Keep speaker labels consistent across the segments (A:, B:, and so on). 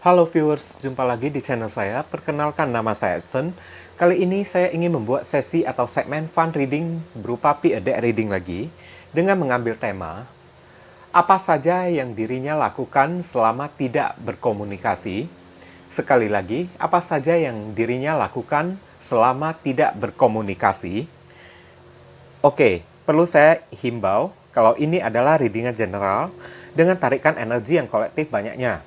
A: Halo viewers, jumpa lagi di channel saya. Perkenalkan, nama saya Sen. Kali ini saya ingin membuat sesi atau segmen fun reading berupa P.A.D reading lagi dengan mengambil tema apa saja yang dirinya lakukan selama tidak berkomunikasi. Sekali lagi, apa saja yang dirinya lakukan selama tidak berkomunikasi. Oke, perlu saya himbau kalau ini adalah readingan general dengan tarikan energi yang kolektif banyaknya.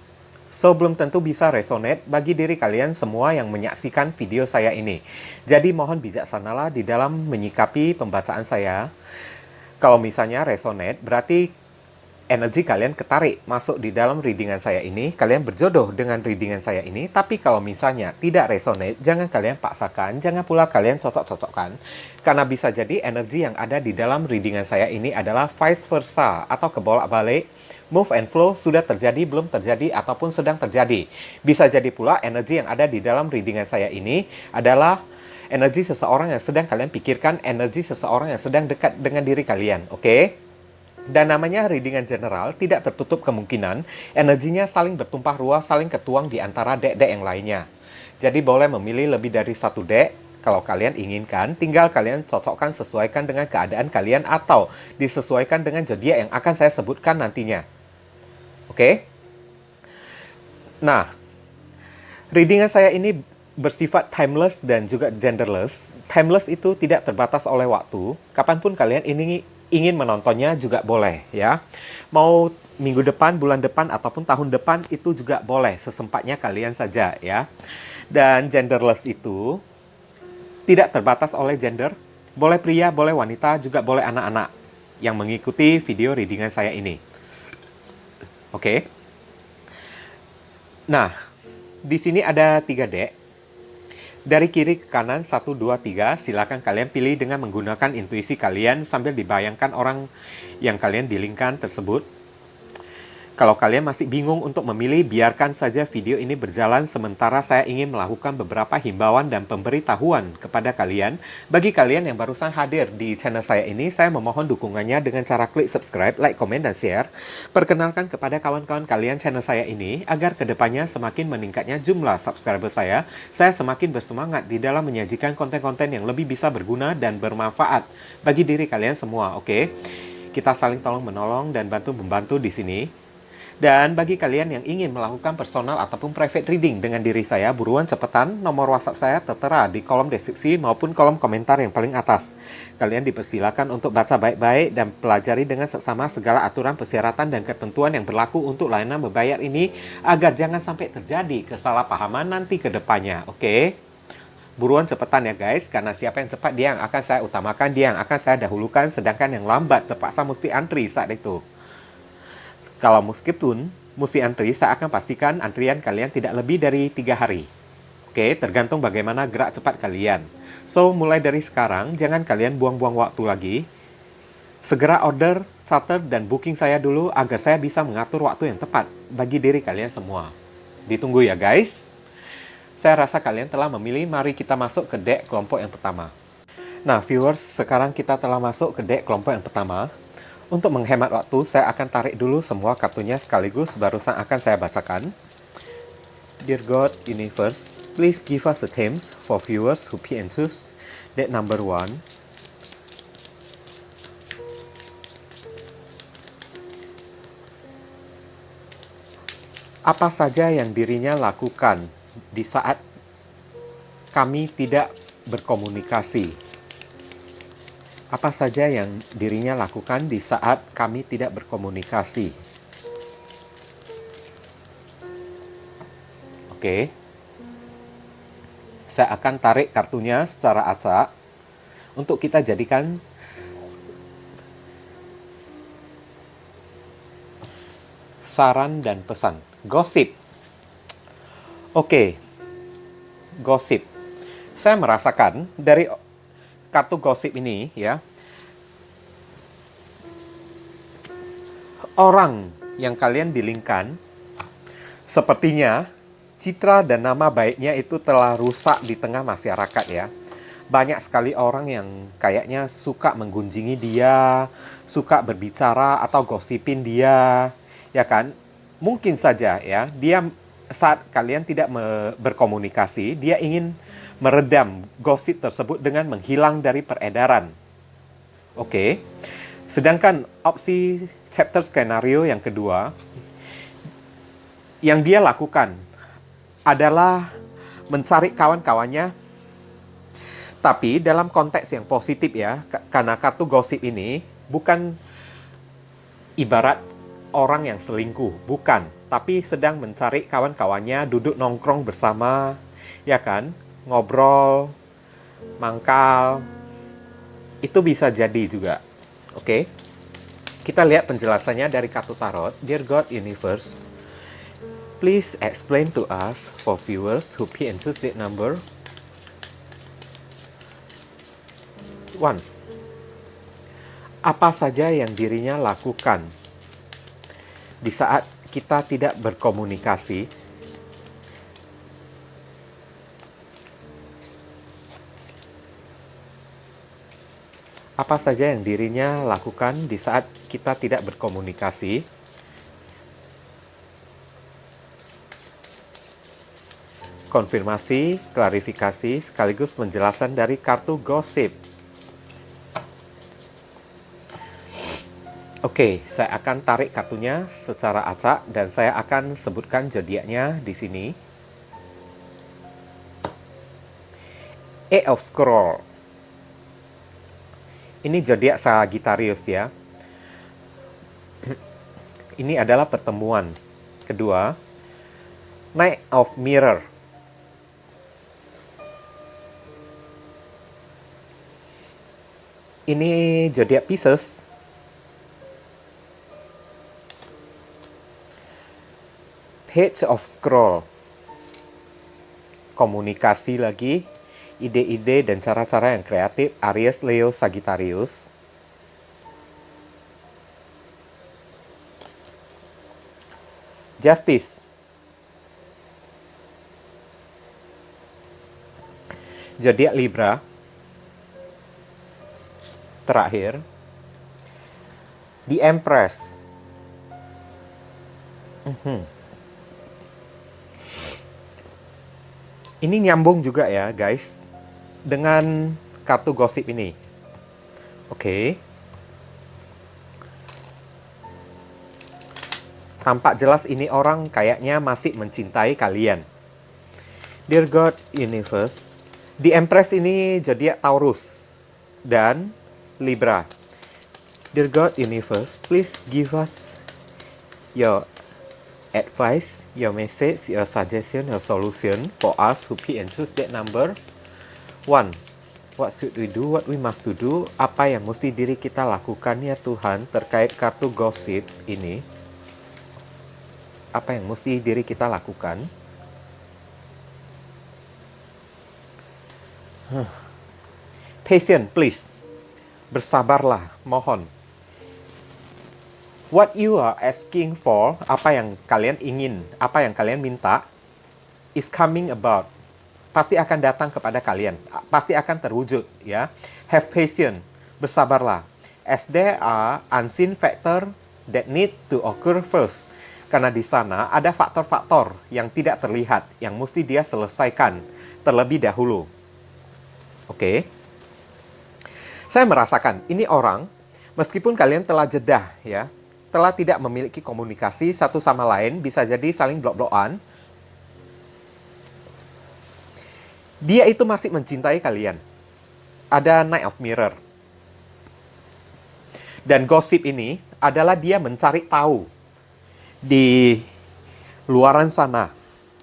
A: So, belum tentu bisa resonate bagi diri kalian semua yang menyaksikan video saya ini. Jadi, mohon bijaksanalah di dalam menyikapi pembacaan saya. Kalau misalnya resonate, berarti energi kalian ketarik masuk di dalam readingan saya ini, kalian berjodoh dengan readingan saya ini. Tapi kalau misalnya tidak resonate, jangan kalian paksakan, jangan pula kalian cocok-cocokkan, karena bisa jadi energi yang ada di dalam readingan saya ini adalah vice versa atau kebolak-balik. Move and flow sudah terjadi, belum terjadi, ataupun sedang terjadi. Bisa jadi pula energi yang ada di dalam readingan saya ini adalah energi seseorang yang sedang kalian pikirkan, energi seseorang yang sedang dekat dengan diri kalian, oke? Dan namanya readingan general, tidak tertutup kemungkinan energinya saling bertumpah ruah, saling ketuang di antara deck-deck yang lainnya. Jadi boleh memilih lebih dari satu deck kalau kalian inginkan, tinggal kalian cocokkan, sesuaikan dengan keadaan kalian atau disesuaikan dengan zodiak yang akan saya sebutkan nantinya. Oke? Nah, readingan saya ini bersifat timeless dan juga genderless. Timeless itu tidak terbatas oleh waktu. Kapanpun kalian ingin menontonnya juga boleh ya. Mau minggu depan, bulan depan, ataupun tahun depan itu juga boleh. Sesempatnya kalian saja ya. Dan genderless itu tidak terbatas oleh gender. Boleh pria, boleh wanita, juga boleh anak-anak yang mengikuti video readingan saya ini. Oke. Nah, di sini ada 3 deck. Dari kiri ke kanan, 1, 2, 3, silakan kalian pilih dengan menggunakan intuisi kalian sambil dibayangkan orang yang kalian dealingkan tersebut. Kalau kalian masih bingung untuk memilih, biarkan saja video ini berjalan sementara saya ingin melakukan beberapa himbauan dan pemberitahuan kepada kalian. Bagi kalian yang barusan hadir di channel saya ini, saya memohon dukungannya dengan cara klik subscribe, like, komen, dan share. Perkenalkan kepada kawan-kawan kalian channel saya ini, agar kedepannya semakin meningkatnya jumlah subscriber saya semakin bersemangat di dalam menyajikan konten-konten yang lebih bisa berguna dan bermanfaat bagi diri kalian semua, oke? Kita saling tolong-menolong dan bantu-membantu di sini. Dan bagi kalian yang ingin melakukan personal ataupun private reading dengan diri saya, buruan cepetan, nomor WhatsApp saya tertera di kolom deskripsi maupun kolom komentar yang paling atas. Kalian dipersilakan untuk baca baik-baik dan pelajari dengan seksama segala aturan persyaratan dan ketentuan yang berlaku untuk layanan berbayar ini agar jangan sampai terjadi kesalahpahaman nanti ke depannya, oke? Buruan cepetan ya guys, karena siapa yang cepat dia yang akan saya utamakan, dia yang akan saya dahulukan, sedangkan yang lambat terpaksa mesti antri saat itu. Kalau meskipun mesti antri, saya akan pastikan antrian kalian tidak lebih dari 3 hari. Oke, tergantung bagaimana gerak cepat kalian. So, mulai dari sekarang, jangan kalian buang-buang waktu lagi. Segera order, charter, dan booking saya dulu agar saya bisa mengatur waktu yang tepat bagi diri kalian semua. Ditunggu ya guys. Saya rasa kalian telah memilih, mari kita masuk ke deck kelompok yang pertama. Nah, viewers, sekarang kita telah masuk ke deck kelompok yang pertama. Untuk menghemat waktu, saya akan tarik dulu semua kartunya sekaligus, barusan akan saya bacakan. Dear God, Universe, please give us the themes for viewers who pick and choose deck number 1. Apa saja yang dirinya lakukan di saat kami tidak berkomunikasi? Apa saja yang dirinya lakukan di saat kami tidak berkomunikasi? Oke. Saya akan tarik kartunya secara acak untuk kita jadikan saran dan pesan. Gosip. Oke. Gosip. Saya merasakan dari kartu gosip ini ya, orang yang kalian dealingkan sepertinya citra dan nama baiknya itu telah rusak di tengah masyarakat ya. Banyak sekali orang yang kayaknya suka menggunjingi dia, suka berbicara atau gosipin dia, ya kan? Mungkin saja ya, dia saat kalian tidak berkomunikasi, dia ingin meredam gosip tersebut dengan menghilang dari peredaran. Oke. Sedangkan opsi chapter skenario yang kedua, yang dia lakukan adalah mencari kawan-kawannya, tapi dalam konteks yang positif ya, karena kartu gosip ini bukan ibarat orang yang selingkuh, bukan, tapi sedang mencari kawan-kawannya, duduk nongkrong bersama, ya kan, ngobrol, mangkal, itu bisa jadi juga. Oke, kita lihat penjelasannya dari kartu tarot. Dear God Universe, please explain to us for viewers who pick and choose that number. 1. Apa saja yang dirinya lakukan di saat kita tidak berkomunikasi? Apa saja yang dirinya lakukan di saat kita tidak berkomunikasi? Konfirmasi, klarifikasi, sekaligus penjelasan dari kartu gosip. Oke, saya akan tarik kartunya secara acak dan saya akan sebutkan zodiaknya di sini. Eight of Scroll. Ini zodiak Sagittarius ya. Ini adalah pertemuan. Kedua, Knight of Mirror. Ini zodiak Pisces. Page of Scroll. Komunikasi lagi, ide-ide dan cara-cara yang kreatif, Aries, Leo, Sagittarius. Justice. Zodiak Libra. Terakhir, The Empress. Ini nyambung juga ya guys dengan kartu gosip ini. Oke. Tampak jelas ini orang kayaknya masih mencintai kalian. Dear God Universe, The Empress ini zodiak Taurus dan Libra. Dear God Universe, please give us your advice, your message, your suggestion, your solution for us who pick and choose that number. 1. What should we do? What we must to do? Apa yang mesti diri kita lakukan ya Tuhan terkait kartu gosip ini? Apa yang mesti diri kita lakukan? Patient, please. Bersabarlah, mohon. What you are asking for, apa yang kalian ingin, apa yang kalian minta, is coming about. Pasti akan datang kepada kalian, pasti akan terwujud, ya. Have patience, bersabarlah. As there are unseen factor that need to occur first. Karena di sana ada faktor-faktor yang tidak terlihat, yang mesti dia selesaikan terlebih dahulu. Oke. Saya merasakan ini orang, meskipun kalian telah jedah, ya, telah tidak memiliki komunikasi satu sama lain, bisa jadi saling blok-blokan, dia itu masih mencintai kalian. Ada Knight of Mirror. Dan gosip ini adalah dia mencari tahu di luaran sana,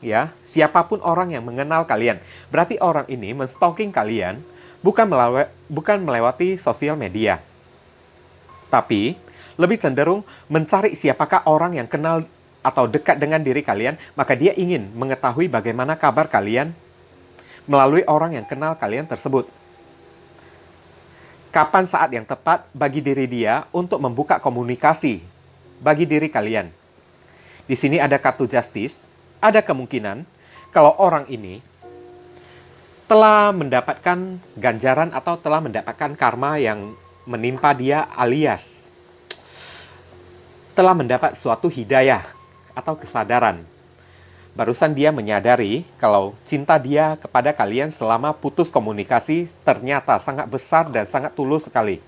A: ya, siapapun orang yang mengenal kalian. Berarti orang ini men-stalking kalian bukan melewati sosial media, tapi lebih cenderung mencari siapakah orang yang kenal atau dekat dengan diri kalian, maka dia ingin mengetahui bagaimana kabar kalian melalui orang yang kenal kalian tersebut. Kapan saat yang tepat bagi diri dia untuk membuka komunikasi bagi diri kalian? Di sini ada kartu Justice, ada kemungkinan kalau orang ini telah mendapatkan ganjaran atau telah mendapatkan karma yang menimpa dia, alias telah mendapat suatu hidayah atau kesadaran Barusan dia menyadari kalau cinta dia kepada kalian selama putus komunikasi ternyata sangat besar dan sangat tulus sekali.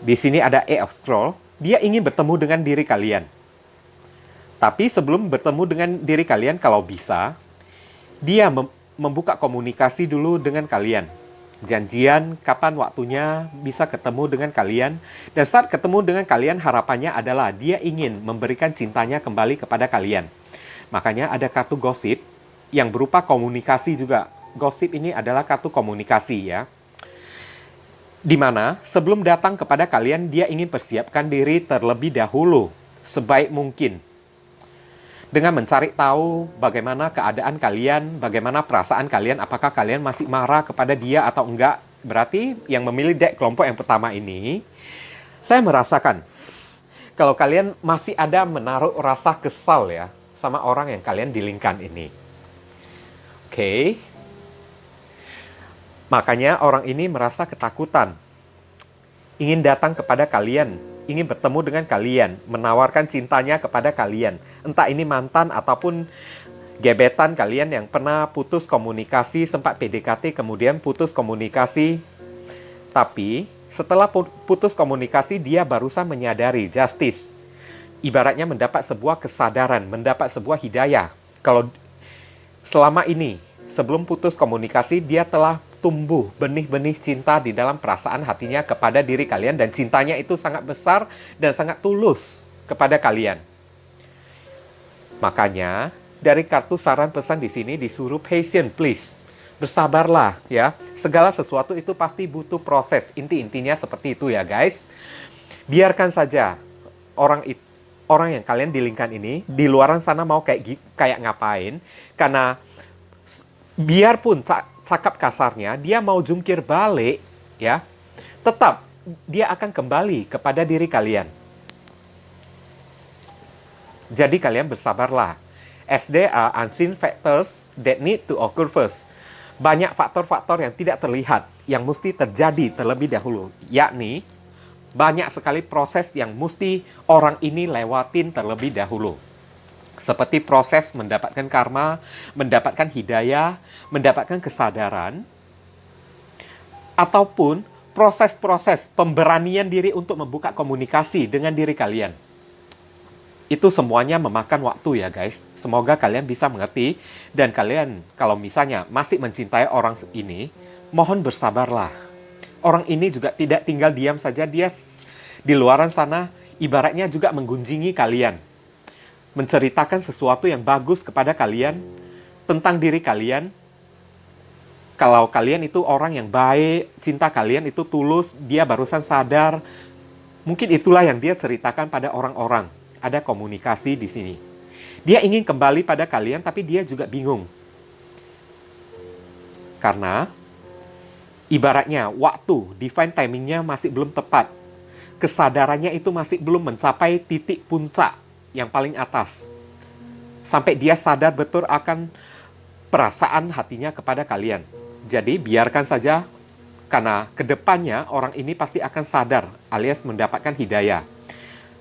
A: Di sini ada Eight of Scroll, dia ingin bertemu dengan diri kalian. Tapi sebelum bertemu dengan diri kalian, kalau bisa, dia membuka komunikasi dulu dengan kalian. Janjian kapan waktunya bisa ketemu dengan kalian. Dan saat ketemu dengan kalian, harapannya adalah dia ingin memberikan cintanya kembali kepada kalian. Makanya ada kartu gosip yang berupa komunikasi juga. Gosip ini adalah kartu komunikasi ya. Di mana sebelum datang kepada kalian, dia ingin persiapkan diri terlebih dahulu sebaik mungkin. Dengan mencari tahu bagaimana keadaan kalian, bagaimana perasaan kalian, apakah kalian masih marah kepada dia atau enggak. Berarti yang memilih deck kelompok yang pertama ini, saya merasakan kalau kalian masih ada menaruh rasa kesal ya sama orang yang kalian dealingkan ini. Oke. Makanya orang ini merasa ketakutan. Ingin datang kepada kalian, ingin bertemu dengan kalian, menawarkan cintanya kepada kalian. Entah ini mantan ataupun gebetan kalian yang pernah putus komunikasi, sempat PDKT, kemudian putus komunikasi. Tapi setelah putus komunikasi, dia barusan menyadari justice. Ibaratnya mendapat sebuah kesadaran, mendapat sebuah hidayah. Kalau selama ini, sebelum putus komunikasi, dia telah tumbuh benih-benih cinta di dalam perasaan hatinya kepada diri kalian, dan cintanya itu sangat besar dan sangat tulus kepada kalian. Makanya dari kartu saran pesan di sini disuruh patient please. Bersabarlah ya. Segala sesuatu itu pasti butuh proses. Inti-intinya seperti itu ya guys. Biarkan saja orang yang kalian dealingkan ini di luaran sana mau kayak ngapain, karena biarpun cakap kasarnya, dia mau jungkir balik, ya, tetap dia akan kembali kepada diri kalian. Jadi kalian bersabarlah. As there are unseen factors that need to occur first. Banyak faktor-faktor yang tidak terlihat, yang mesti terjadi terlebih dahulu. Yakni, banyak sekali proses yang mesti orang ini lewatin terlebih dahulu. Seperti proses mendapatkan karma, mendapatkan hidayah, mendapatkan kesadaran, ataupun proses-proses pemberanian diri untuk membuka komunikasi dengan diri kalian. Itu semuanya memakan waktu ya guys. Semoga kalian bisa mengerti, dan kalian kalau misalnya masih mencintai orang ini, mohon bersabarlah. Orang ini juga tidak tinggal diam saja, dia di luaran sana ibaratnya juga menggunjingi kalian. Menceritakan sesuatu yang bagus kepada kalian, tentang diri kalian. Kalau kalian itu orang yang baik, cinta kalian itu tulus, dia barusan sadar. Mungkin itulah yang dia ceritakan pada orang-orang. Ada komunikasi di sini. Dia ingin kembali pada kalian, tapi dia juga bingung. Karena ibaratnya waktu, divine timingnya masih belum tepat. Kesadarannya itu masih belum mencapai titik puncak yang paling atas. Sampai dia sadar betul akan perasaan hatinya kepada kalian. Jadi biarkan saja, karena kedepannya orang ini pasti akan sadar alias mendapatkan hidayah.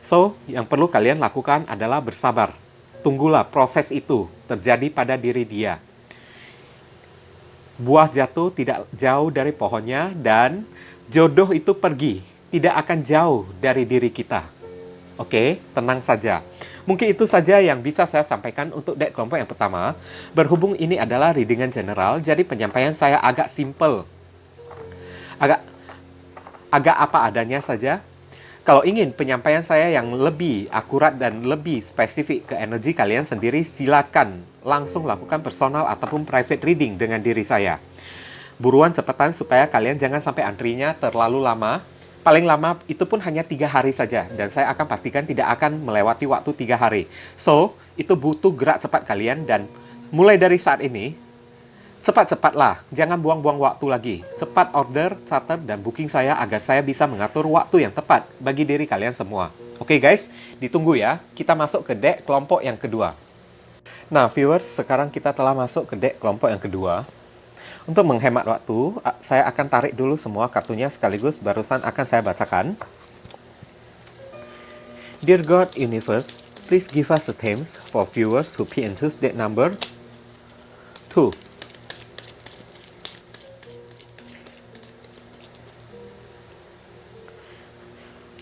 A: So, yang perlu kalian lakukan adalah bersabar. Tunggulah proses itu terjadi pada diri dia. Buah jatuh tidak jauh dari pohonnya, dan jodoh itu pergi tidak akan jauh dari diri kita. Oke, tenang saja. Mungkin itu saja yang bisa saya sampaikan untuk deck kelompok yang pertama. Berhubung ini adalah readingan general, jadi penyampaian saya agak simple. Agak apa adanya saja. Kalau ingin penyampaian saya yang lebih akurat dan lebih spesifik ke energi kalian sendiri, silakan langsung lakukan personal ataupun private reading dengan diri saya. Buruan cepetan supaya kalian jangan sampai antrinya terlalu lama. Paling lama itu pun hanya 3 hari saja, dan saya akan pastikan tidak akan melewati waktu 3 hari. So, itu butuh gerak cepat kalian, dan mulai dari saat ini, cepat-cepatlah, jangan buang-buang waktu lagi. Cepat order, catat, dan booking saya agar saya bisa mengatur waktu yang tepat bagi diri kalian semua. Oke guys, ditunggu ya, kita masuk ke deck kelompok yang kedua. Nah viewers, sekarang kita telah masuk ke deck kelompok yang kedua. Untuk menghemat waktu, saya akan tarik dulu semua kartunya sekaligus, barusan akan saya bacakan. Dear God Universe, Please give us the names for viewers who pick and choose that number. 2.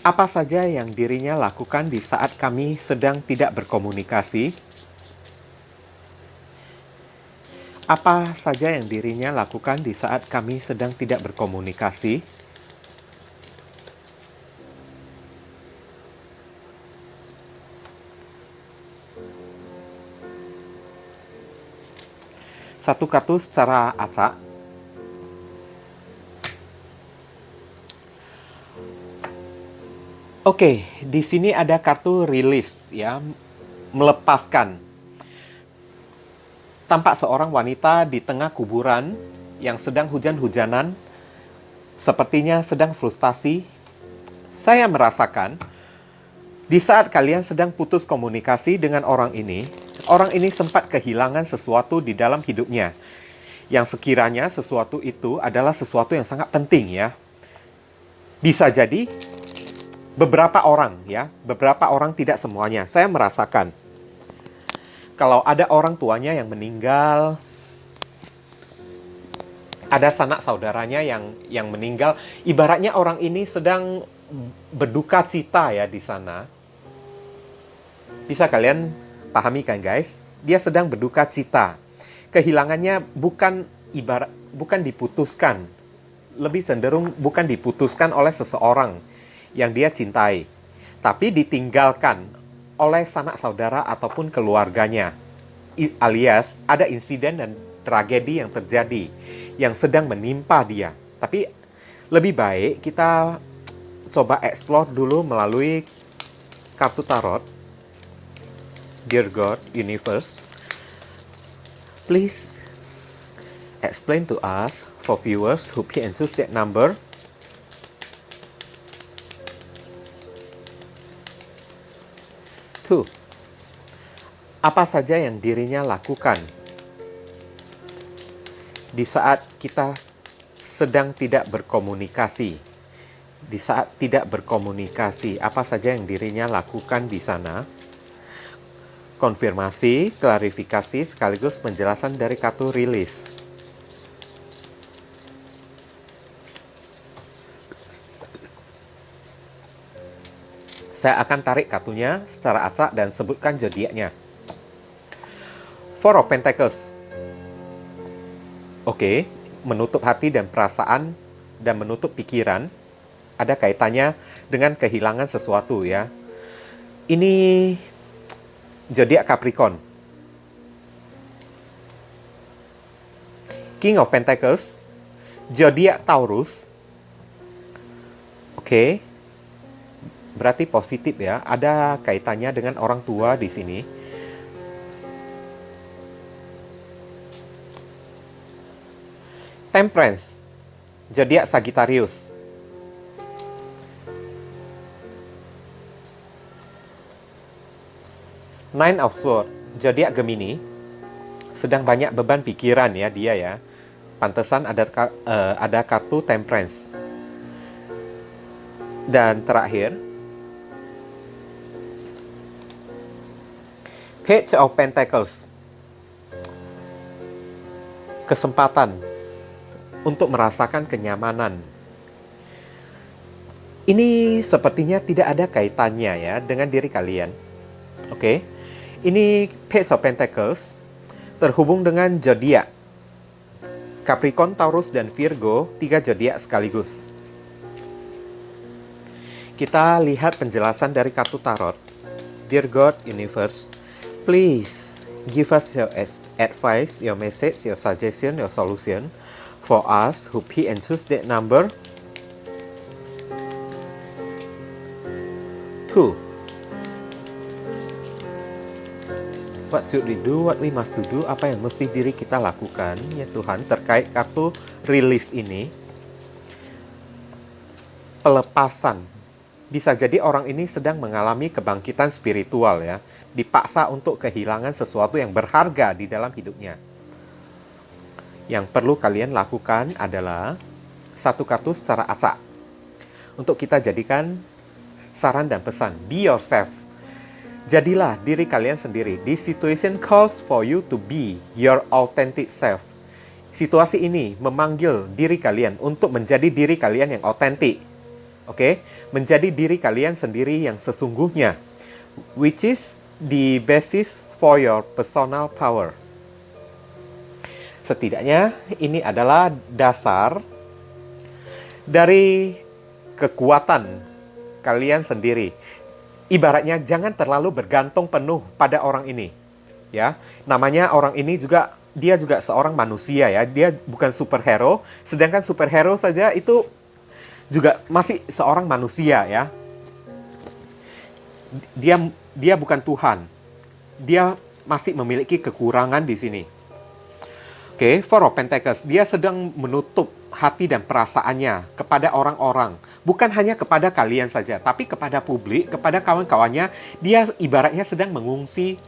A: Apa saja yang dirinya lakukan di saat kami sedang tidak berkomunikasi? Apa saja yang dirinya lakukan di saat kami sedang tidak berkomunikasi? Satu kartu secara acak. Oke, di sini ada kartu rilis ya, melepaskan. Tampak seorang wanita di tengah kuburan yang sedang hujan-hujanan, sepertinya sedang frustasi. Saya merasakan di saat kalian sedang putus komunikasi dengan orang ini sempat kehilangan sesuatu di dalam hidupnya. Yang sekiranya sesuatu itu adalah sesuatu yang sangat penting ya. Bisa jadi beberapa orang, tidak semuanya. Saya merasakan kalau ada orang tuanya yang meninggal, ada sanak saudaranya yang meninggal, ibaratnya orang ini sedang berduka cita ya di sana. Bisa kalian pahami kan guys? Dia sedang berduka cita. Kehilangannya bukan diputuskan, lebih cenderung bukan diputuskan oleh seseorang yang dia cintai, tapi ditinggalkan oleh sanak saudara ataupun keluarganya, alias ada insiden dan tragedi yang terjadi yang sedang menimpa dia. Tapi lebih baik kita coba explore dulu melalui kartu tarot. Dear God, Universe, please explain to us for viewers who pick and choose that number. 2. Apa saja yang dirinya lakukan di saat kita sedang tidak berkomunikasi? Di saat tidak berkomunikasi, apa saja yang dirinya lakukan di sana? Konfirmasi, klarifikasi, sekaligus penjelasan dari kartu rilis. Saya akan tarik kartunya secara acak dan sebutkan zodiaknya. Four of Pentacles. Oke, menutup hati dan perasaan dan menutup pikiran. Ada kaitannya dengan kehilangan sesuatu ya. Ini zodiak Capricorn. King of Pentacles. Zodiak Taurus. Oke. Berarti positif ya, ada kaitannya dengan orang tua di sini. Temperance, zodiak Sagittarius. Nine of Swords, zodiak Gemini. Sedang banyak beban pikiran ya dia ya. Pantesan ada kartu Temperance. Dan terakhir, Page of Pentacles. Kesempatan untuk merasakan kenyamanan. Ini sepertinya tidak ada kaitannya ya dengan diri kalian. Oke. Ini Page of Pentacles terhubung dengan zodiak Capricorn, Taurus, dan Virgo, 3 zodiak sekaligus. Kita lihat penjelasan dari kartu tarot. Dear God, Universe, please give us your advice, your message, your suggestion, your solution for us who pick and choose that number. 2. What should we do? What we must do? Apa yang mesti diri kita lakukan ya Tuhan terkait kartu rilis ini? Pelepasan. Bisa jadi orang ini sedang mengalami kebangkitan spiritual ya. Dipaksa untuk kehilangan sesuatu yang berharga di dalam hidupnya. Yang perlu kalian lakukan adalah satu kartu secara acak. Untuk kita jadikan saran dan pesan. Be yourself. Jadilah diri kalian sendiri. This situation calls for you to be your authentic self. Situasi ini memanggil diri kalian untuk menjadi diri kalian yang otentik. Oke? Menjadi diri kalian sendiri yang sesungguhnya. Which is the basis for your personal power. Setidaknya ini adalah dasar dari kekuatan kalian sendiri. Ibaratnya jangan terlalu bergantung penuh pada orang ini. Ya, namanya orang ini juga dia juga seorang manusia ya. Dia bukan superhero, sedangkan superhero saja itu juga masih seorang manusia ya. Dia bukan Tuhan. Dia masih memiliki kekurangan di sini. Oke, Four of Pentacles, dia sedang menutup hati dan perasaannya kepada orang-orang. Bukan hanya kepada kalian saja, tapi kepada publik, kepada kawan-kawannya. Dia ibaratnya sedang mengungsi,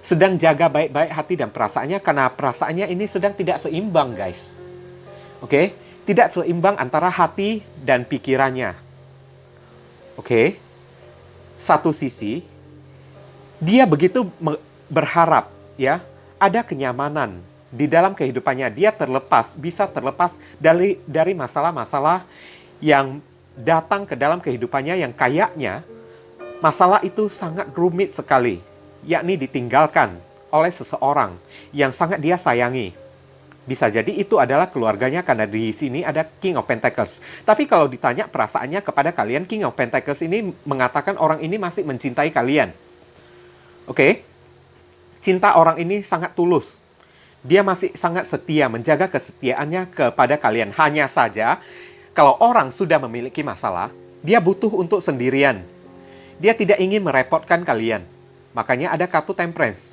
A: sedang jaga baik-baik hati dan perasaannya, karena perasaannya ini sedang tidak seimbang, guys. Oke, tidak seimbang antara hati dan pikirannya. Oke, satu sisi, dia begitu berharap, ya, ada kenyamanan di dalam kehidupannya. Dia bisa terlepas dari masalah-masalah yang datang ke dalam kehidupannya yang kayaknya masalah itu sangat rumit sekali, yakni ditinggalkan oleh seseorang yang sangat dia sayangi. Bisa jadi itu adalah keluarganya, karena di sini ada King of Pentacles. Tapi kalau ditanya perasaannya kepada kalian, King of Pentacles ini mengatakan orang ini masih mencintai kalian. Oke? Cinta orang ini sangat tulus. Dia masih sangat setia, menjaga kesetiaannya kepada kalian. Hanya saja, kalau orang sudah memiliki masalah, dia butuh untuk sendirian. Dia tidak ingin merepotkan kalian. Makanya ada kartu Temperance.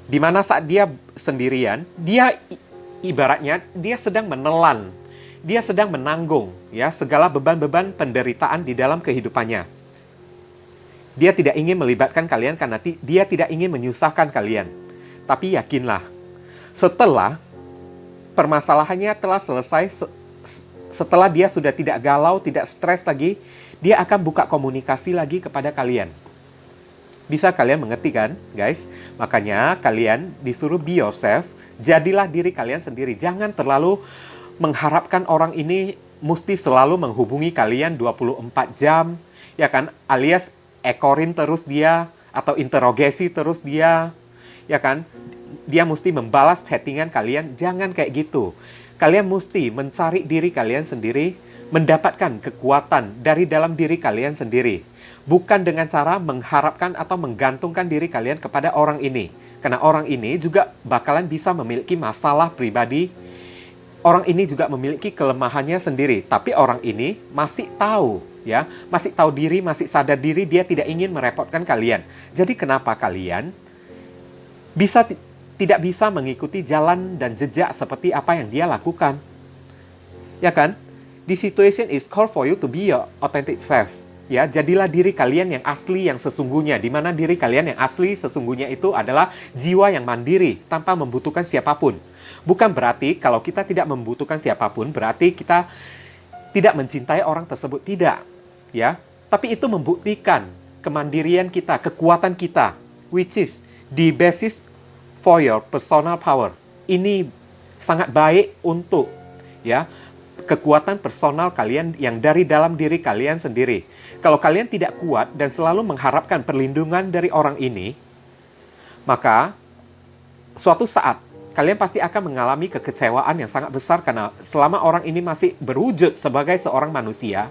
A: Di mana saat dia sendirian, dia ibaratnya dia sedang menelan. Dia sedang menanggung ya segala beban-beban penderitaan di dalam kehidupannya. Dia tidak ingin melibatkan kalian karena dia tidak ingin menyusahkan kalian. Tapi yakinlah, setelah permasalahannya telah selesai, setelah dia sudah tidak galau, tidak stres lagi, dia akan buka komunikasi lagi kepada kalian. Bisa kalian mengerti kan, guys? Makanya kalian disuruh be yourself, jadilah diri kalian sendiri. Jangan terlalu mengharapkan orang ini mesti selalu menghubungi kalian 24 jam, ya kan? Alias ekorin terus dia, atau interogasi terus dia, ya kan? Dia mesti membalas chattingan kalian. Jangan kayak gitu. Kalian mesti mencari diri kalian sendiri, mendapatkan kekuatan dari dalam diri kalian sendiri. Bukan dengan cara mengharapkan atau menggantungkan diri kalian kepada orang ini. Karena orang ini juga bakalan bisa memiliki masalah pribadi. Orang ini juga memiliki kelemahannya sendiri. Tapi orang ini masih tahu, ya, masih tahu diri, masih sadar diri, dia tidak ingin merepotkan kalian. Jadi kenapa kalian tidak bisa mengikuti jalan dan jejak seperti apa yang dia lakukan? Ya kan? The situation is called for you to be your authentic self. Ya, jadilah diri kalian yang asli, yang sesungguhnya. Di mana diri kalian yang asli sesungguhnya itu adalah jiwa yang mandiri, tanpa membutuhkan siapapun. Bukan berarti kalau kita tidak membutuhkan siapapun, berarti kita tidak mencintai orang tersebut. Tidak. Ya, tapi itu membuktikan kemandirian kita, kekuatan kita, which is the basis for your personal power. Ini sangat baik untuk ya kekuatan personal kalian yang dari dalam diri kalian sendiri. Kalau kalian tidak kuat dan selalu mengharapkan perlindungan dari orang ini, maka suatu saat kalian pasti akan mengalami kekecewaan yang sangat besar, karena selama orang ini masih berwujud sebagai seorang manusia,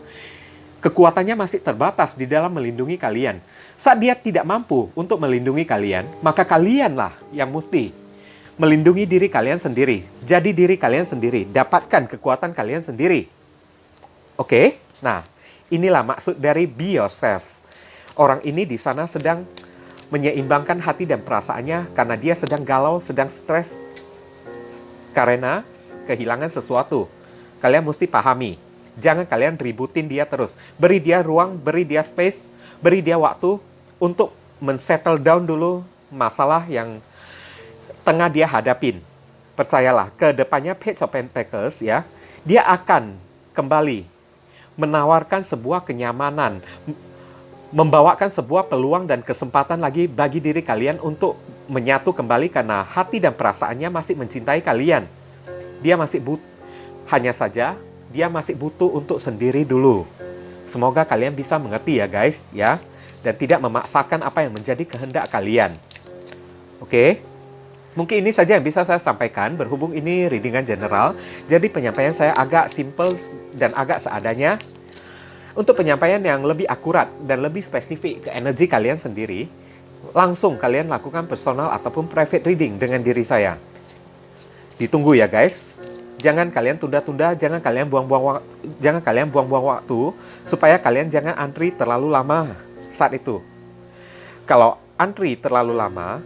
A: kekuatannya masih terbatas di dalam melindungi kalian. Saat dia tidak mampu untuk melindungi kalian, maka kalianlah yang mesti melindungi diri kalian sendiri. Jadi diri kalian sendiri. Dapatkan kekuatan kalian sendiri. Oke? Nah, inilah maksud dari be yourself. Orang ini di sana sedang menyeimbangkan hati dan perasaannya karena dia sedang galau, sedang stres karena kehilangan sesuatu. Kalian mesti pahami. Jangan kalian ributin dia terus. Beri dia ruang, beri dia space, beri dia waktu untuk men-settle down dulu masalah yang tengah dia hadapin. Percayalah, ke depannya Page of Pentacles ya, dia akan kembali menawarkan sebuah kenyamanan, membawakan sebuah peluang dan kesempatan lagi bagi diri kalian untuk menyatu kembali karena hati dan perasaannya masih mencintai kalian. Dia masih hanya saja dia masih butuh untuk sendiri dulu. Semoga kalian bisa mengerti ya guys, ya, dan tidak memaksakan apa yang menjadi kehendak kalian. Oke? Mungkin ini saja yang bisa saya sampaikan, berhubung ini readingan general, jadi penyampaian saya agak simple dan agak seadanya. Untuk penyampaian yang lebih akurat dan lebih spesifik ke energi kalian sendiri, langsung kalian lakukan personal ataupun private reading dengan diri saya. Ditunggu ya guys. Jangan kalian tunda-tunda, jangan kalian buang-buang waktu supaya kalian jangan antri terlalu lama saat itu. Kalau antri terlalu lama,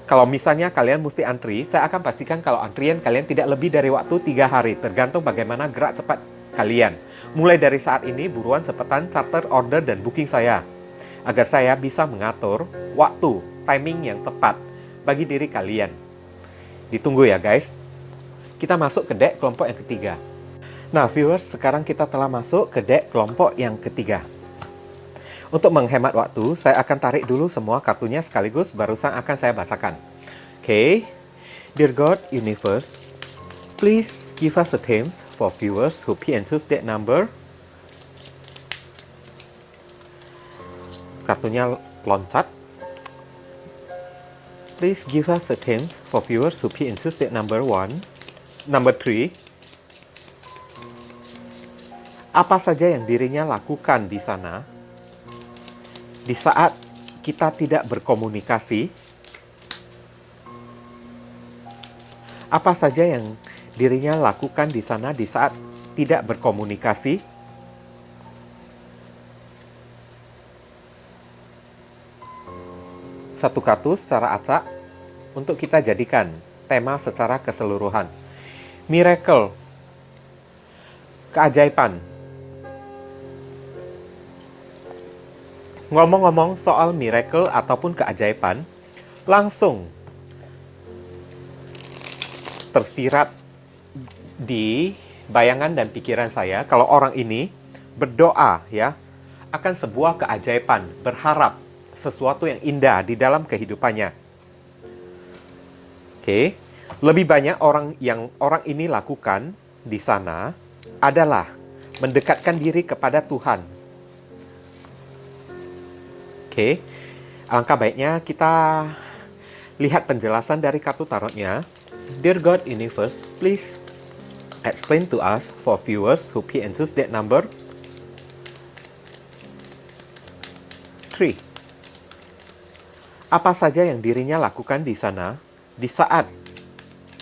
A: kalau misalnya kalian mesti antri, saya akan pastikan kalau antrian kalian tidak lebih dari waktu 3 hari, tergantung bagaimana gerak cepat kalian. Mulai dari saat ini, buruan cepetan charter order dan booking saya, agar saya bisa mengatur waktu, timing yang tepat bagi diri kalian. Ditunggu ya guys. Kita masuk ke deck kelompok yang ketiga. Nah viewers, sekarang kita telah masuk ke deck kelompok yang ketiga. Untuk menghemat waktu, saya akan tarik dulu semua kartunya sekaligus barusan akan saya bacakan. Okay. Dear God, Universe, please give us a themes for viewers who pick and choose that number. Kartunya loncat. Please give us a themes for viewers who pick and choose that number 1. Number 3. Apa saja yang dirinya lakukan di sana di saat kita tidak berkomunikasi? Apa saja yang dirinya lakukan di sana di saat tidak berkomunikasi? Satu kartu secara acak untuk kita jadikan tema secara keseluruhan. Miracle, keajaiban. Ngomong-ngomong soal miracle ataupun keajaiban, langsung tersirat di bayangan dan pikiran saya kalau orang ini berdoa ya akan sebuah keajaiban, berharap sesuatu yang indah di dalam kehidupannya. Oke, lebih banyak yang orang ini lakukan di sana adalah mendekatkan diri kepada Tuhan. Oke, alangkah baiknya kita lihat penjelasan dari kartu tarotnya. Dear God Universe, please explain to us for viewers who pick and choose that number 3. Apa saja yang dirinya lakukan di sana di saat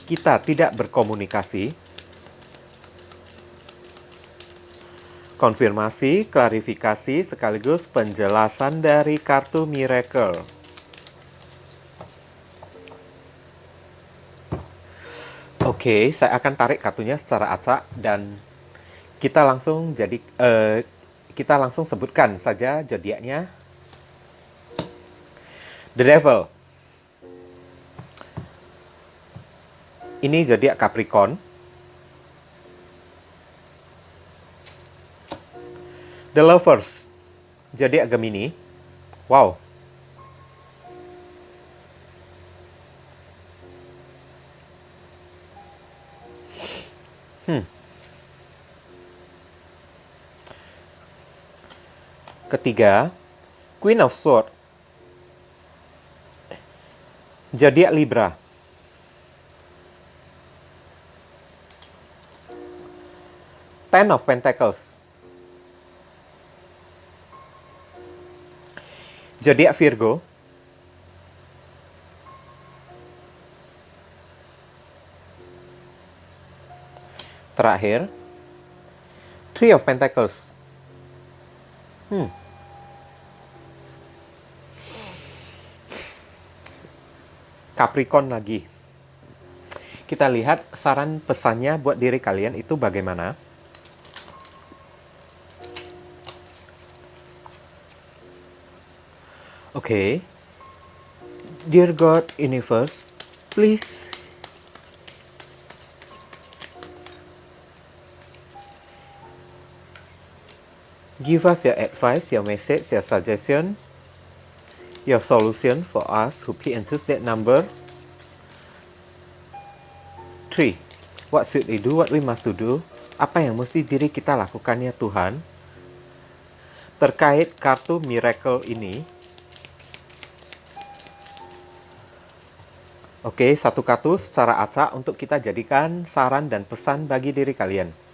A: kita tidak berkomunikasi? Konfirmasi, klarifikasi, sekaligus penjelasan dari kartu Miracle. Oke, saya akan tarik kartunya secara acak dan kita langsung sebutkan saja zodiaknya. The Devil. Ini zodiak Capricorn. The Lovers, zodiak Gemini. Wow. Ketiga, Queen of Swords, zodiak Libra. Ten of Pentacles, zodiak Virgo. Terakhir, Three of Pentacles. Capricorn lagi. Kita lihat saran pesannya buat diri kalian itu bagaimana. Oke. Dear God Universe, please Give us your advice, your message, your suggestion, your solution for us who pick and choose that number. 3. What should we do? What we must do? Apa yang mesti diri kita lakukan ya Tuhan? Terkait kartu miracle ini. Oke, satu kartu secara acak untuk kita jadikan saran dan pesan bagi diri kalian.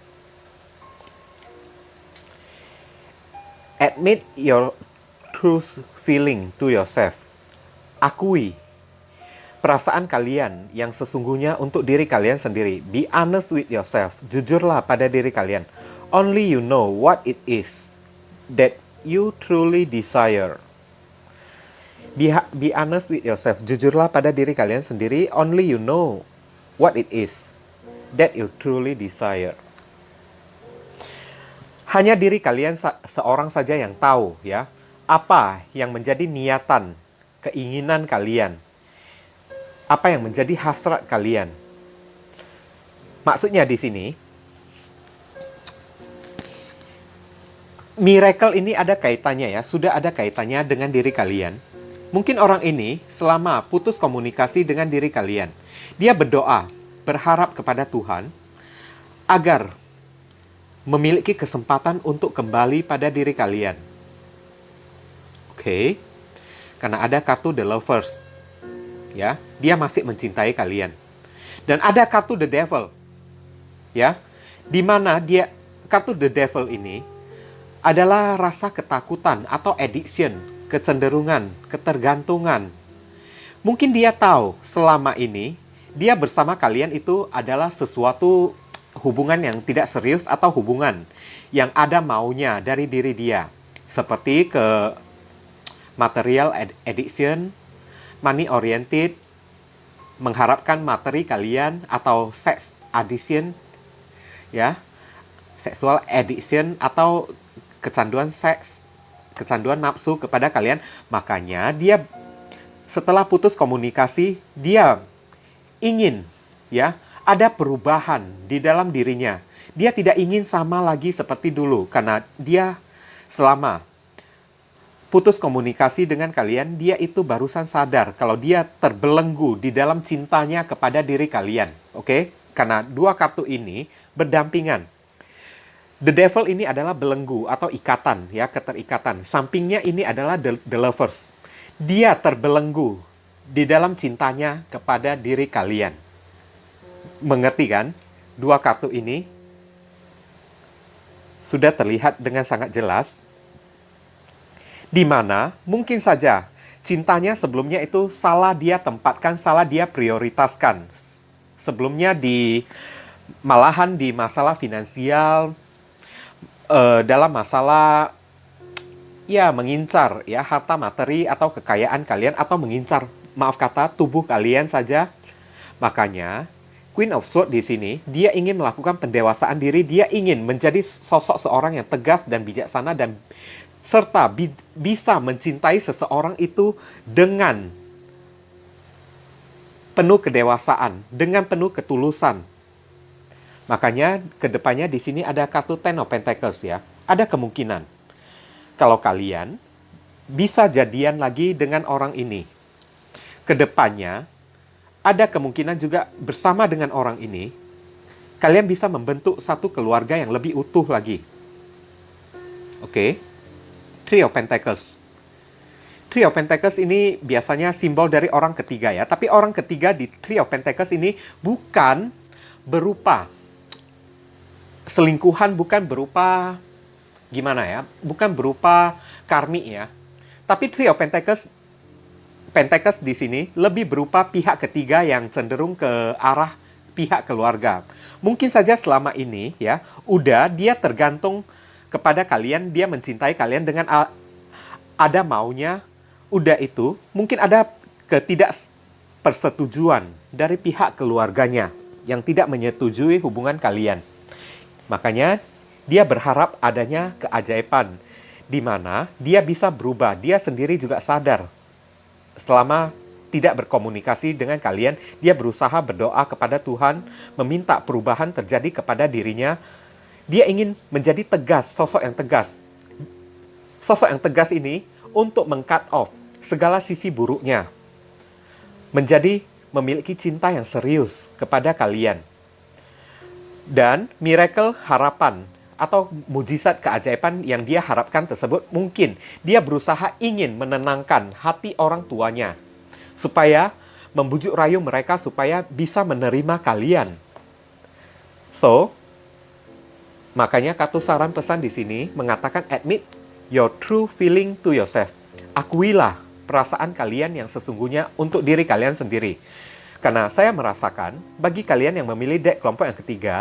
A: Admit your true feeling to yourself. Akui perasaan kalian yang sesungguhnya untuk diri kalian sendiri. Be honest with yourself. Jujurlah pada diri kalian. Only you know what it is that you truly desire. Be honest with yourself. Jujurlah pada diri kalian sendiri. Only you know what it is that you truly desire. Hanya diri kalian seorang saja yang tahu ya, apa yang menjadi niatan, keinginan kalian. Apa yang menjadi hasrat kalian. Maksudnya di sini, miracle ini ada kaitannya ya, sudah ada kaitannya dengan diri kalian. Mungkin orang ini selama putus komunikasi dengan diri kalian, dia berdoa, berharap kepada Tuhan agar memiliki kesempatan untuk kembali pada diri kalian. Oke. Karena ada kartu The Lovers. Ya, dia masih mencintai kalian. Dan ada kartu The Devil. Ya. Di mana kartu The Devil ini adalah rasa ketakutan atau addiction, kecenderungan, ketergantungan. Mungkin dia tahu selama ini dia bersama kalian itu adalah sesuatu hubungan yang tidak serius atau hubungan yang ada maunya dari diri dia. Seperti ke material addiction, money oriented, mengharapkan materi kalian, atau sex addiction, ya, sexual addiction atau kecanduan seks, kecanduan nafsu kepada kalian. Makanya dia setelah putus komunikasi, dia ingin ya ada perubahan di dalam dirinya. Dia tidak ingin sama lagi seperti dulu karena dia selama putus komunikasi dengan kalian, dia itu barusan sadar kalau dia terbelenggu di dalam cintanya kepada diri kalian. Oke? Karena dua kartu ini berdampingan. The Devil ini adalah belenggu atau ikatan, ya, keterikatan. Sampingnya ini adalah the Lovers. Dia terbelenggu di dalam cintanya kepada diri kalian. Mengerti kan? Dua kartu ini sudah terlihat dengan sangat jelas. Di mana mungkin saja cintanya sebelumnya itu salah dia tempatkan, salah dia prioritaskan. Sebelumnya malahan di masalah finansial, dalam masalah ya mengincar ya harta materi atau kekayaan kalian, atau mengincar, maaf kata, tubuh kalian saja. Makanya Queen of Swords di sini, dia ingin melakukan pendewasaan diri, dia ingin menjadi sosok seorang yang tegas dan bijaksana, dan serta bisa mencintai seseorang itu dengan penuh kedewasaan, dengan penuh ketulusan. Makanya kedepannya di sini ada kartu Ten of Pentacles ya. Ada kemungkinan kalau kalian bisa jadian lagi dengan orang ini. Kedepannya ada kemungkinan juga bersama dengan orang ini, kalian bisa membentuk satu keluarga yang lebih utuh lagi. Oke. Three of Pentacles. Three of Pentacles ini biasanya simbol dari orang ketiga ya. Tapi orang ketiga di Three of Pentacles ini bukan berupa selingkuhan, bukan berupa gimana ya, bukan berupa karmi ya. Tapi Three of Pentacles di sini lebih berupa pihak ketiga yang cenderung ke arah pihak keluarga. Mungkin saja selama ini ya, udah dia tergantung kepada kalian, dia mencintai kalian dengan ada maunya, udah itu mungkin ada ketidakpersetujuan dari pihak keluarganya yang tidak menyetujui hubungan kalian. Makanya dia berharap adanya keajaiban di mana dia bisa berubah, dia sendiri juga sadar. Selama tidak berkomunikasi dengan kalian, dia berusaha berdoa kepada Tuhan, meminta perubahan terjadi kepada dirinya. Dia ingin menjadi tegas, sosok yang tegas. Sosok yang tegas ini untuk meng-cut off segala sisi buruknya, menjadi memiliki cinta yang serius kepada kalian. Dan miracle harapan atau mujizat keajaiban yang dia harapkan tersebut, mungkin dia berusaha ingin menenangkan hati orang tuanya, supaya membujuk rayu mereka supaya bisa menerima kalian. So, makanya Katu saran pesan di sini mengatakan admit your true feeling to yourself. Akuilah perasaan kalian yang sesungguhnya untuk diri kalian sendiri. Karena saya merasakan bagi kalian yang memilih deck kelompok yang ketiga,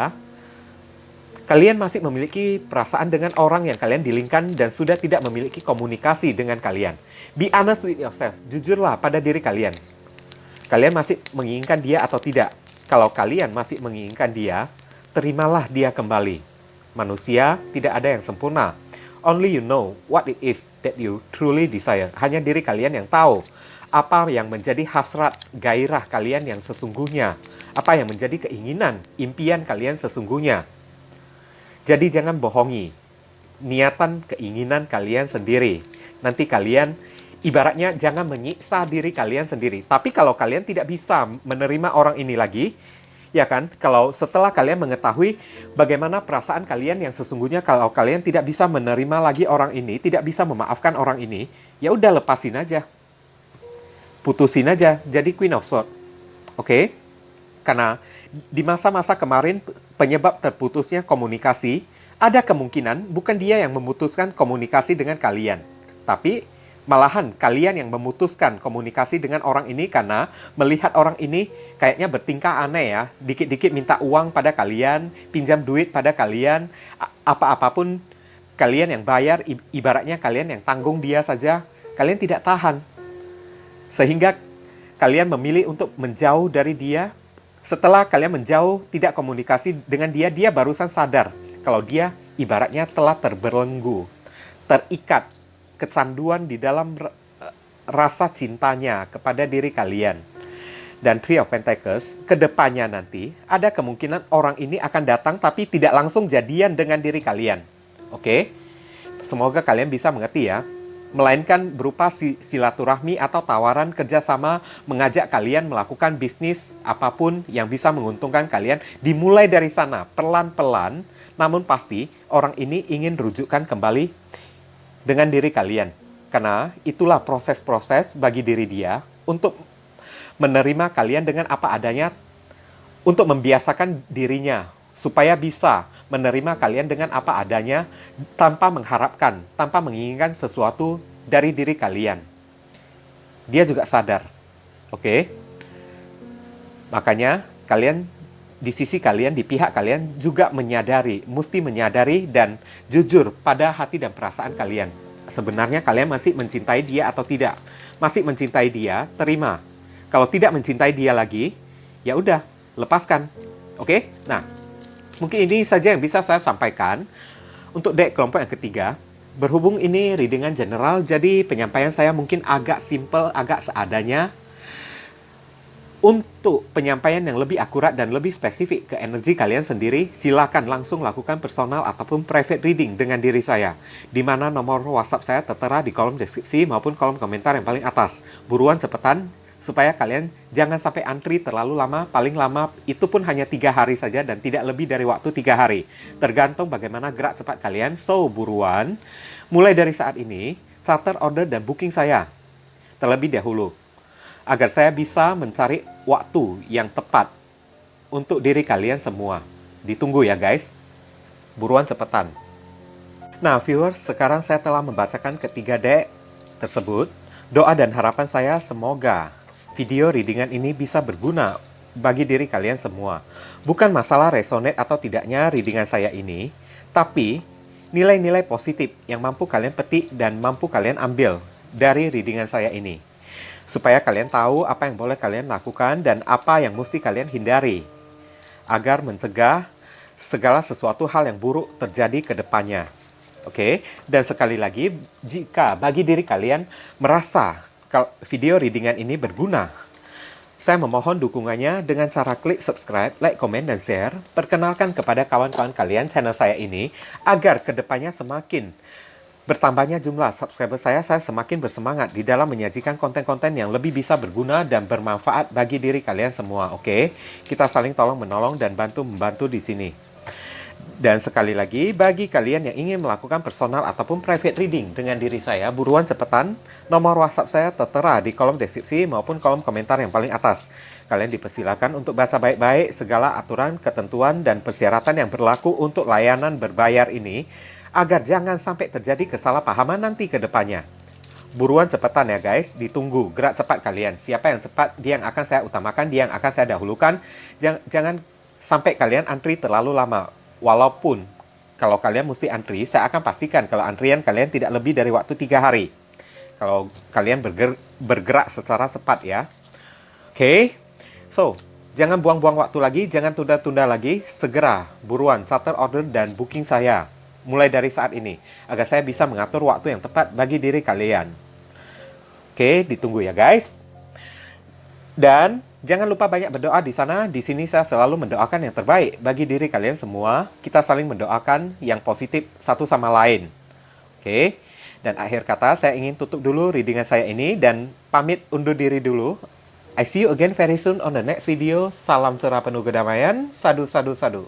A: kalian masih memiliki perasaan dengan orang yang kalian dilingkan dan sudah tidak memiliki komunikasi dengan kalian. Be honest with yourself. Jujurlah pada diri kalian. Kalian masih menginginkan dia atau tidak? Kalau kalian masih menginginkan dia, terimalah dia kembali. Manusia tidak ada yang sempurna. Only you know what it is that you truly desire. Hanya diri kalian yang tahu apa yang menjadi hasrat, gairah kalian yang sesungguhnya. Apa yang menjadi keinginan, impian kalian sesungguhnya. Jadi jangan bohongi niatan, keinginan kalian sendiri. Nanti kalian ibaratnya jangan menyiksa diri kalian sendiri. Tapi kalau kalian tidak bisa menerima orang ini lagi, ya kan? Kalau setelah kalian mengetahui bagaimana perasaan kalian yang sesungguhnya, kalau kalian tidak bisa menerima lagi orang ini, tidak bisa memaafkan orang ini, ya udah lepasin aja. Putusin aja, jadi Queen of Swords. Oke? Karena di masa-masa kemarin penyebab terputusnya komunikasi, ada kemungkinan bukan dia yang memutuskan komunikasi dengan kalian. Tapi malahan kalian yang memutuskan komunikasi dengan orang ini karena melihat orang ini kayaknya bertingkah aneh ya. Dikit-dikit minta uang pada kalian, pinjam duit pada kalian, apa-apapun kalian yang bayar, ibaratnya kalian yang tanggung dia saja, kalian tidak tahan. Sehingga kalian memilih untuk menjauh dari dia. Setelah kalian menjauh, tidak komunikasi dengan dia, dia barusan sadar kalau dia ibaratnya telah terbelenggu, terikat, kecanduan di dalam rasa cintanya kepada diri kalian. Dan Three of Pentacles, kedepannya nanti, ada kemungkinan orang ini akan datang tapi tidak langsung jadian dengan diri kalian. Oke? Semoga kalian bisa mengerti ya. Melainkan berupa silaturahmi atau tawaran kerjasama, mengajak kalian melakukan bisnis apapun yang bisa menguntungkan kalian. Dimulai dari sana, pelan-pelan, namun pasti orang ini ingin rujukan kembali dengan diri kalian. Karena itulah proses-proses bagi diri dia untuk menerima kalian dengan apa adanya, untuk membiasakan dirinya supaya bisa menerima kalian dengan apa adanya, tanpa mengharapkan, tanpa menginginkan sesuatu dari diri kalian. Dia juga sadar. Oke? Makanya kalian, di sisi kalian, di pihak kalian juga menyadari, mesti menyadari dan jujur pada hati dan perasaan kalian. Sebenarnya kalian masih mencintai dia atau tidak? Masih mencintai dia, terima. Kalau tidak mencintai dia lagi, ya udah, lepaskan. Oke? Nah, mungkin ini saja yang bisa saya sampaikan untuk deck kelompok yang ketiga. Berhubung ini readingan general, jadi penyampaian saya mungkin agak simple, agak seadanya. Untuk penyampaian yang lebih akurat dan lebih spesifik ke energi kalian sendiri, silakan langsung lakukan personal ataupun private reading dengan diri saya. Di mana nomor WhatsApp saya tertera di kolom deskripsi maupun kolom komentar yang paling atas. Buruan cepetan, supaya kalian jangan sampai antri terlalu lama. Paling lama itu pun hanya 3 hari saja dan tidak lebih dari waktu 3 hari. Tergantung bagaimana gerak cepat kalian. So, buruan. Mulai dari saat ini, charter order dan booking saya terlebih dahulu. Agar saya bisa mencari waktu yang tepat untuk diri kalian semua. Ditunggu ya guys. Buruan cepetan. Nah viewers, sekarang saya telah membacakan ketiga deck tersebut. Doa dan harapan saya semoga video readingan ini bisa berguna bagi diri kalian semua. Bukan masalah resonate atau tidaknya readingan saya ini, tapi nilai-nilai positif yang mampu kalian petik dan mampu kalian ambil dari readingan saya ini. Supaya kalian tahu apa yang boleh kalian lakukan dan apa yang mesti kalian hindari. Agar mencegah segala sesuatu hal yang buruk terjadi ke depannya. Oke, dan sekali lagi, jika bagi diri kalian merasa video readingan ini berguna, saya memohon dukungannya dengan cara klik subscribe, like, komen, dan share. Perkenalkan kepada kawan-kawan kalian channel saya ini, agar kedepannya semakin bertambahnya jumlah subscriber saya semakin bersemangat di dalam menyajikan konten-konten yang lebih bisa berguna dan bermanfaat bagi diri kalian semua. Oke, kita saling tolong-menolong dan bantu-membantu di sini. Dan sekali lagi, bagi kalian yang ingin melakukan personal ataupun private reading dengan diri saya, buruan cepetan. Nomor WhatsApp saya tertera di kolom deskripsi maupun kolom komentar yang paling atas. Kalian dipersilakan untuk baca baik-baik segala aturan, ketentuan, dan persyaratan yang berlaku untuk layanan berbayar ini, agar jangan sampai terjadi kesalahpahaman nanti ke depannya. Buruan cepetan ya guys, ditunggu. Gerak cepat kalian. Siapa yang cepat, dia yang akan saya utamakan, dia yang akan saya dahulukan. Jangan sampai kalian antri terlalu lama. Walaupun kalau kalian mesti antri, saya akan pastikan kalau antrian kalian tidak lebih dari waktu 3 hari. Kalau kalian bergerak secara cepat ya. Oke, so jangan buang-buang waktu lagi, jangan tunda-tunda lagi. Segera, buruan, charter order dan booking saya. Mulai dari saat ini, agar saya bisa mengatur waktu yang tepat bagi diri kalian. Oke, ditunggu ya guys. Dan jangan lupa banyak berdoa di sana. Di sini saya selalu mendoakan yang terbaik bagi diri kalian semua. Kita saling mendoakan yang positif satu sama lain. Oke. Dan akhir kata saya ingin tutup dulu readingan saya ini dan pamit undur diri dulu. I see you again very soon on the next video. Salam cerah penuh kedamaian. Sadu, sadu, sadu.